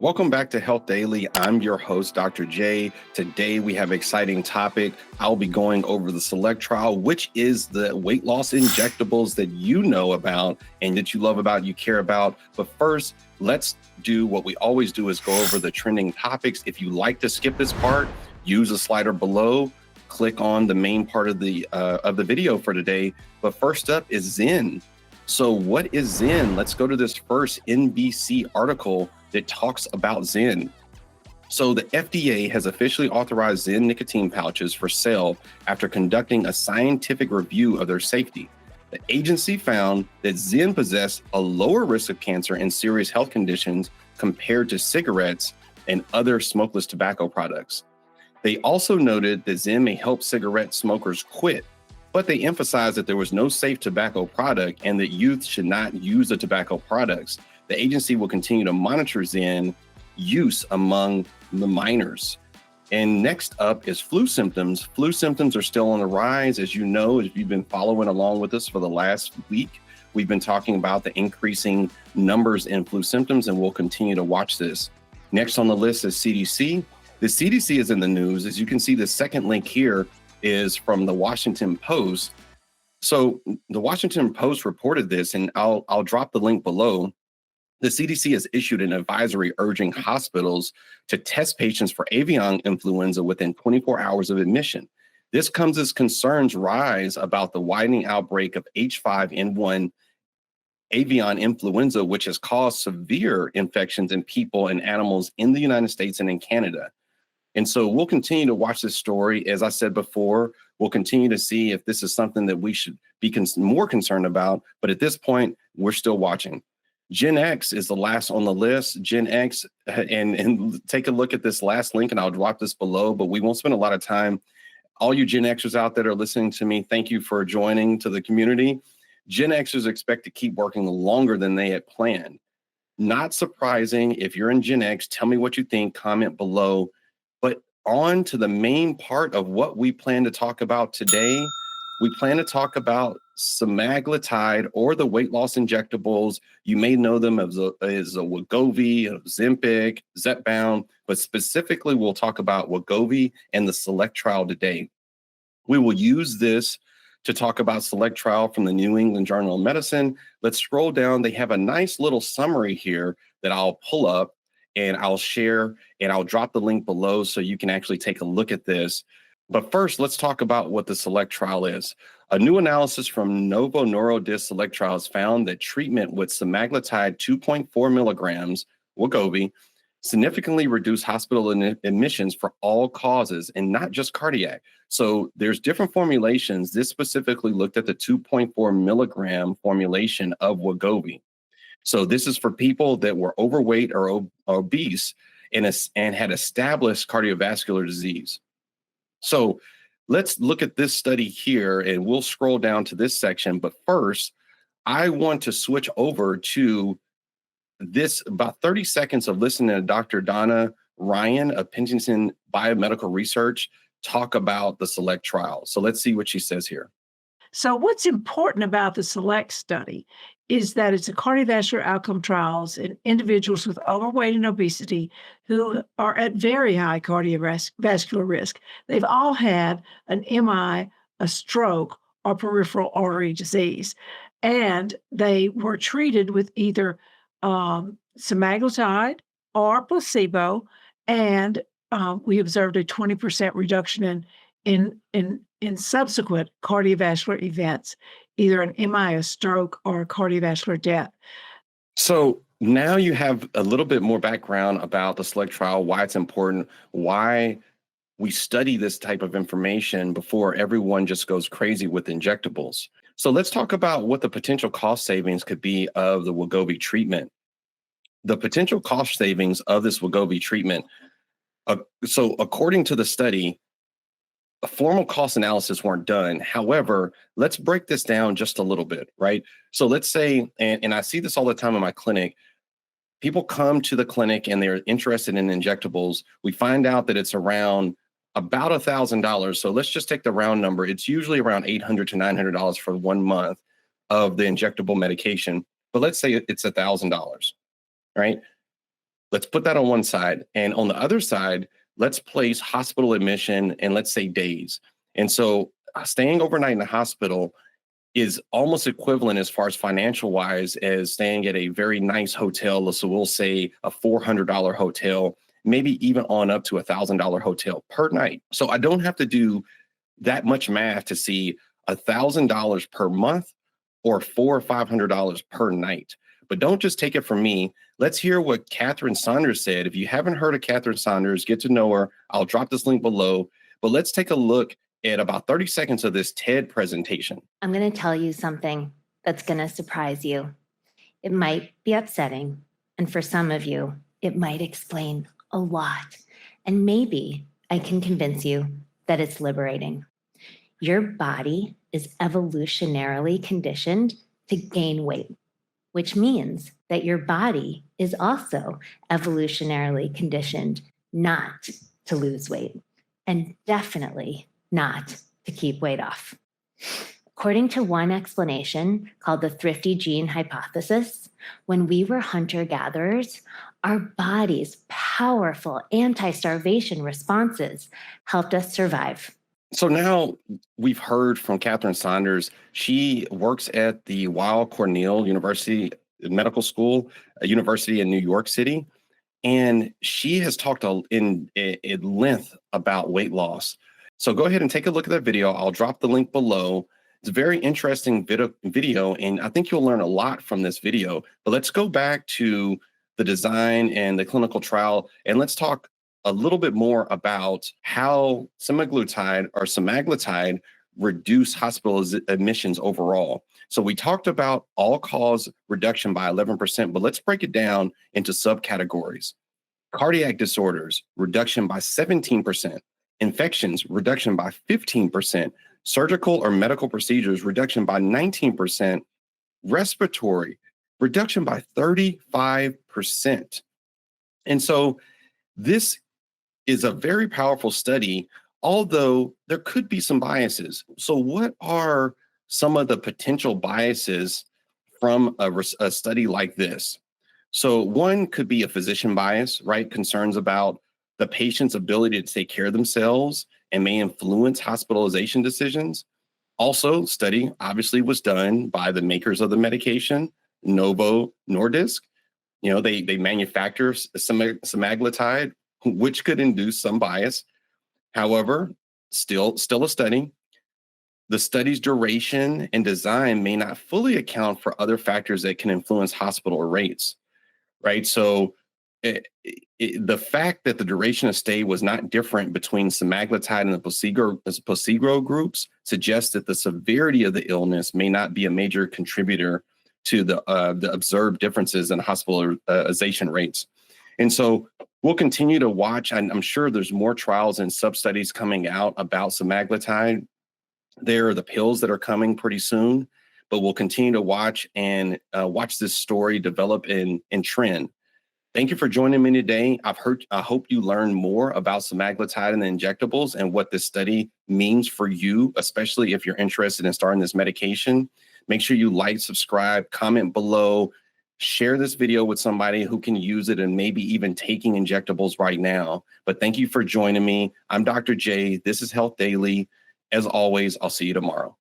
Welcome back to Health Daily. I'm your host, Dr. J. Today we have an exciting topic. I'll be going over the SELECT trial, which is the weight loss injectables that you know about and that you love about, you care about. But first, let's do what we always do is go over the trending topics. If you like to skip this part, use the slider below, click on the main part of the video for today. But first up is Zen. So what is Zen? Let's go to this first NBC article that talks about Zen. So the FDA has officially authorized Zen nicotine pouches for sale after conducting a scientific review of their safety. The agency found that Zen possessed a lower risk of cancer and serious health conditions compared to cigarettes and other smokeless tobacco products. They also noted that Zen may help cigarette smokers quit, but they emphasized that there was no safe tobacco product and that youth should not use the tobacco products. The agency will continue to monitor Zen use among the minors. And next up is flu symptoms. Flu symptoms are still on the rise. As you know, if you've been following along with us for the last week, we've been talking about the increasing numbers in flu symptoms, and we'll continue to watch this. Next on the list is CDC. The CDC is in the news. As you can see, the second link here is from the Washington Post. So the Washington Post reported this, and I'll drop the link below. The CDC has issued an advisory urging hospitals to test patients for avian influenza within 24 hours of admission. This comes as concerns rise about the widening outbreak of H5N1 avian influenza, which has caused severe infections in people and animals in the United States and in Canada. And so we'll continue to watch this story. As I said before, we'll continue to see if this is something that we should be more concerned about. But at this point, we're still watching. Gen X is the last on the list. Gen X, and take a look at this last link, and I'll drop this below, but we won't spend a lot of time. All you Gen Xers out that are listening to me, thank you for joining to the community. Gen Xers expect to keep working longer than they had planned. Not surprising. If you're in Gen X, tell me what you think, comment below. But on to the main part of what we plan to talk about today. We plan to talk about semaglutide, or the weight loss injectables. You may know them as a Wegovy, Ozempic, Zepbound, but specifically we'll talk about Wegovy and the SELECT trial today. We will use this to talk about SELECT trial from the New England Journal of Medicine. Let's scroll down. They have a nice little summary here that I'll pull up and I'll share, and I'll drop the link below so you can actually take a look at this. But first, let's talk about what the SELECT trial is. A new analysis from Novo Nordisk SELECT trials found that treatment with semaglutide 2.4 milligrams, Wegovy, significantly reduced hospital admissions for all causes and not just cardiac. So there's different formulations. This specifically looked at the 2.4 milligram formulation of Wegovy. So this is for people that were overweight or obese and had established cardiovascular disease. So let's look at this study here, and we'll scroll down to this section. But first, I want to switch over to this about 30 seconds of listening to Dr. Donna Ryan of Pentington Biomedical Research talk about the SELECT trial. So let's see what she says here. So what's important about the SELECT study is that it's a cardiovascular outcome trials in individuals with overweight and obesity who are at very high cardiovascular risk. They've all had an MI, a stroke, or peripheral artery disease. And they were treated with either semaglutide or placebo, and we observed a 20% reduction in subsequent cardiovascular events, either an MI, a stroke, or a cardiovascular death. So now you have a little bit more background about the SELECT trial, why it's important, why we study this type of information before everyone just goes crazy with injectables. So let's talk about what the potential cost savings could be of the Wegovy treatment. The potential cost savings of this Wegovy treatment. So according to the study, a formal cost analysis weren't done. However, let's break this down just a little bit, right? So let's say, and I see this all the time in my clinic, people come to the clinic and they're interested in injectables. We find out that it's around about $1,000. So let's just take the round number. It's usually around $800 to $900 for 1 month of the injectable medication. But let's say it's $1,000, right? Let's put that on one side. And on the other side, let's place hospital admission and let's say days. And so staying overnight in the hospital is almost equivalent as far as financial wise as staying at a very nice hotel. So we'll say a $400 hotel, maybe even on up to $1,000 hotel per night. So I don't have to do that much math to see $1,000 per month or $400 or $500 per night. But don't just take it from me. Let's hear what Catherine Saunders said. If you haven't heard of Catherine Saunders, get to know her. I'll drop this link below. But let's take a look at about 30 seconds of this TED presentation. I'm going to tell you something that's going to surprise you. It might be upsetting, and for some of you, it might explain a lot. And maybe I can convince you that it's liberating. Your body is evolutionarily conditioned to gain weight, which means that your body is also evolutionarily conditioned not to lose weight, and definitely not to keep weight off. According to one explanation called the thrifty gene hypothesis, when we were hunter-gatherers, our body's powerful anti-starvation responses helped us survive. So now we've heard from Catherine Saunders. She works at the Weill Cornell University Medical School, a university in New York City. And she has talked in length about weight loss. So go ahead and take a look at that video. I'll drop the link below. It's a very interesting video, and I think you'll learn a lot from this video. But let's go back to the design and the clinical trial, and let's talk a little bit more about how semaglutide reduce hospital admissions overall. So we talked about all-cause reduction by 11%, but let's break it down into subcategories. Cardiac disorders, reduction by 17%. Infections, reduction by 15%. Surgical or medical procedures, reduction by 19%. Respiratory, reduction by 35%. And so this is a very powerful study, although there could be some biases. So what are some of the potential biases from a study like this? So one could be a physician bias, right? Concerns about the patient's ability to take care of themselves and may influence hospitalization decisions. Also, study obviously was done by the makers of the medication, Novo Nordisk. You know, they manufacture semaglutide, which could induce some bias. However, still a study. The study's duration and design may not fully account for other factors that can influence hospital rates, right? So the fact that the duration of stay was not different between semaglutide and the placebo groups suggests that the severity of the illness may not be a major contributor to the observed differences in hospitalization rates. And so we'll continue to watch. I'm sure there's more trials and sub-studies coming out about semaglutide. There are the pills that are coming pretty soon, but we'll continue to watch and watch this story develop and trend. Thank you for joining me today. I hope you learn more about semaglutide and the injectables and what this study means for you, especially if you're interested in starting this medication. Make sure you like, subscribe, comment below, share this video with somebody who can use it and maybe even taking injectables right now. But thank you for joining me. I'm Dr. J. This is Health Daily. As always, I'll see you tomorrow.